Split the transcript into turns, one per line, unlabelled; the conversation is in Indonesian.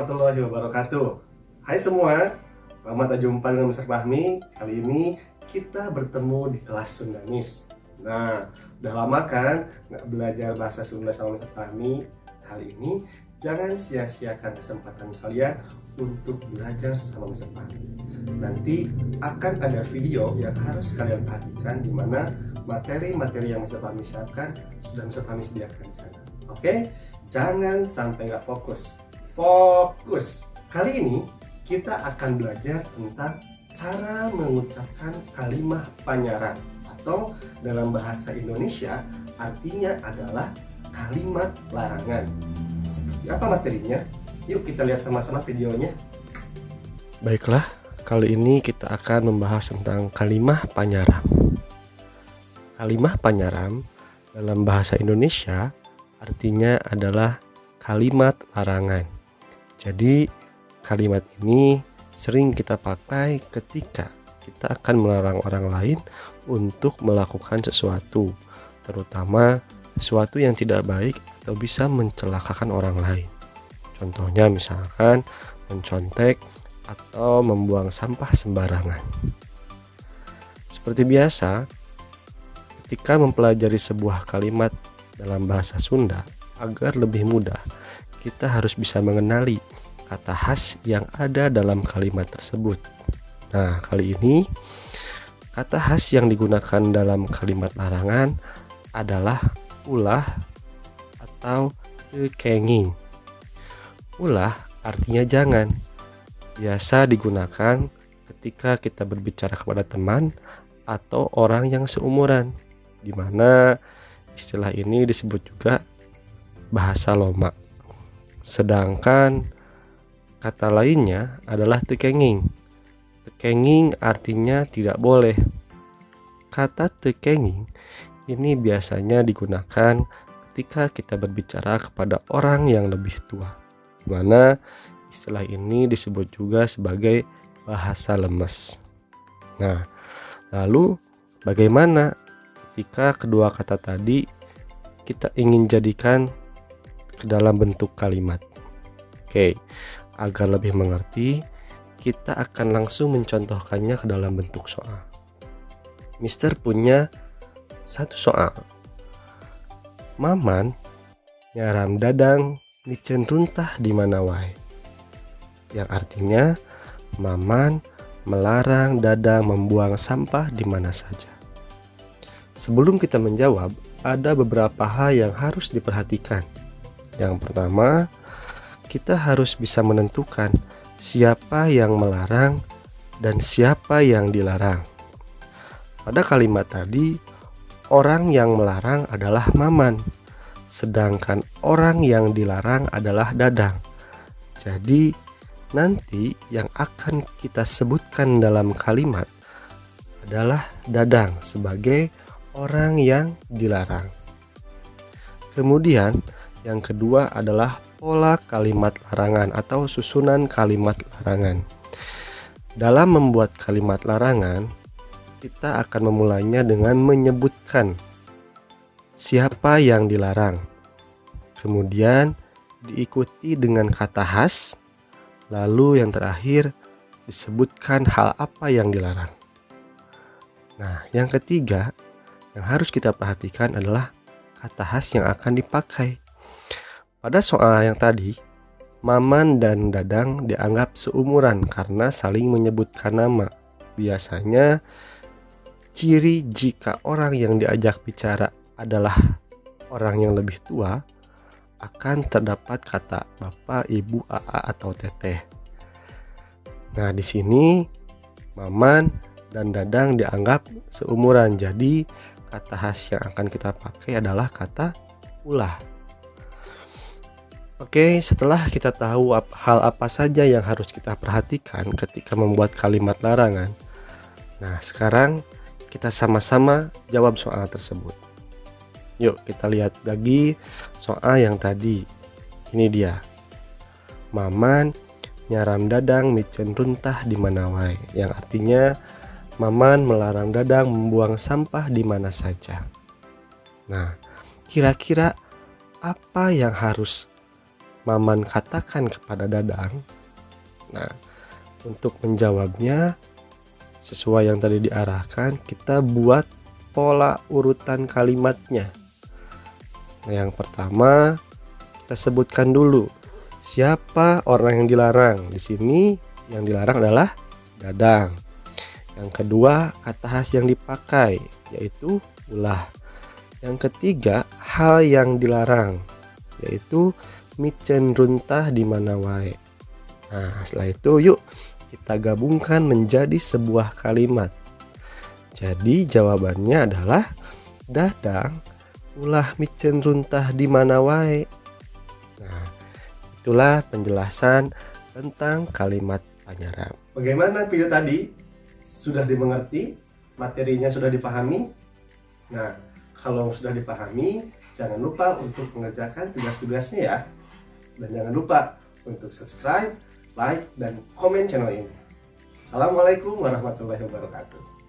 warahmatullahi wabarakatuh. Hai semua, selamat jumpa dengan Mr. Fahmi. Kali ini kita bertemu di kelas Sundanis. Nah, udah lama kan nggak belajar bahasa Sunda sama Mr. Fahmi. Kali ini jangan sia-siakan kesempatan kalian untuk belajar sama Mr. Fahmi. Nanti akan ada video yang harus kalian perhatikan, di mana materi-materi yang Mr. Fahmi siapkan sudah Mr. Fahmi sediakan di sana. Oke, jangan sampai nggak fokus. Fokus. Kali ini kita akan belajar tentang cara mengucapkan kalimat panyaran, atau dalam bahasa Indonesia artinya adalah kalimat larangan. Seperti apa materinya? Yuk kita lihat sama-sama videonya.
Baiklah, kali ini kita akan membahas tentang kalimat panyaram. Kalimat panyaram dalam bahasa Indonesia artinya adalah kalimat larangan. Jadi kalimat ini sering kita pakai ketika kita akan melarang orang lain untuk melakukan sesuatu, terutama sesuatu yang tidak baik atau bisa mencelakakan orang lain. Contohnya misalkan mencontek atau membuang sampah sembarangan. Seperti biasa, ketika mempelajari sebuah kalimat dalam bahasa Sunda, agar lebih mudah, kita harus bisa mengenali kata khas yang ada dalam kalimat tersebut. Nah, kali ini kata khas yang digunakan dalam kalimat larangan adalah ulah atau kenging. Ulah artinya jangan. Biasa digunakan ketika kita berbicara kepada teman atau orang yang seumuran, di mana istilah ini disebut juga bahasa loma. Sedangkan kata lainnya adalah tekenging. Tekenging artinya tidak boleh. Kata tekenging ini biasanya digunakan ketika kita berbicara kepada orang yang lebih tua, di mana istilah ini disebut juga sebagai bahasa lemes. Nah, lalu bagaimana ketika kedua kata tadi kita ingin jadikan ke dalam bentuk kalimat? Oke, agar lebih mengerti, kita akan langsung mencontohkannya ke dalam bentuk soal. Mister punya satu soal. Maman nyaram dadang micen runtah di mana wae. Yang artinya Maman melarang dadang membuang sampah di mana saja. Sebelum kita menjawab, ada beberapa hal yang harus diperhatikan. Yang pertama, kita harus bisa menentukan siapa yang melarang dan siapa yang dilarang. Pada kalimat tadi, orang yang melarang adalah Maman, sedangkan orang yang dilarang adalah Dadang. Jadi, nanti yang akan kita sebutkan dalam kalimat adalah Dadang sebagai orang yang dilarang. Kemudian, yang kedua adalah pola kalimat larangan atau susunan kalimat larangan. Dalam membuat kalimat larangan, kita akan memulainya dengan menyebutkan siapa yang dilarang. Kemudian diikuti dengan kata khas, lalu yang terakhir disebutkan hal apa yang dilarang. Nah, yang ketiga yang harus kita perhatikan adalah kata khas yang akan dipakai. Pada soal yang tadi, Maman dan Dadang dianggap seumuran karena saling menyebutkan nama. Biasanya, ciri jika orang yang diajak bicara adalah orang yang lebih tua, akan terdapat kata bapak, ibu, aa, atau teteh. Nah, di sini Maman dan Dadang dianggap seumuran, jadi kata khas yang akan kita pakai adalah kata ulah. Oke, setelah kita tahu hal apa saja yang harus kita perhatikan ketika membuat kalimat larangan, nah sekarang kita sama-sama jawab soal tersebut. Yuk kita lihat lagi soal yang tadi. Ini dia. Maman nyaram dadang micen runtah di mana wae, yang artinya Maman melarang Dadang membuang sampah di mana saja. Nah, kira-kira apa yang harus Maman katakan kepada Dadang? Nah, untuk menjawabnya sesuai yang tadi diarahkan, kita buat pola urutan kalimatnya. Nah, yang pertama kita sebutkan dulu siapa orang yang dilarang. Di sini yang dilarang adalah Dadang. Yang kedua, kata khas yang dipakai yaitu ulah. Yang ketiga, hal yang dilarang yaitu micen runtah di mana wae. Nah, setelah itu yuk kita gabungkan menjadi sebuah kalimat. Jadi jawabannya adalah Dadang ulah micen runtah di mana wae. Nah, itulah penjelasan tentang kalimat Panyaram.
Bagaimana video tadi? Sudah dimengerti? Materinya sudah dipahami? Nah, kalau sudah dipahami, jangan lupa untuk mengerjakan tugas-tugasnya ya. Dan jangan lupa untuk subscribe, like, dan komen channel ini. Assalamualaikum warahmatullahi wabarakatuh.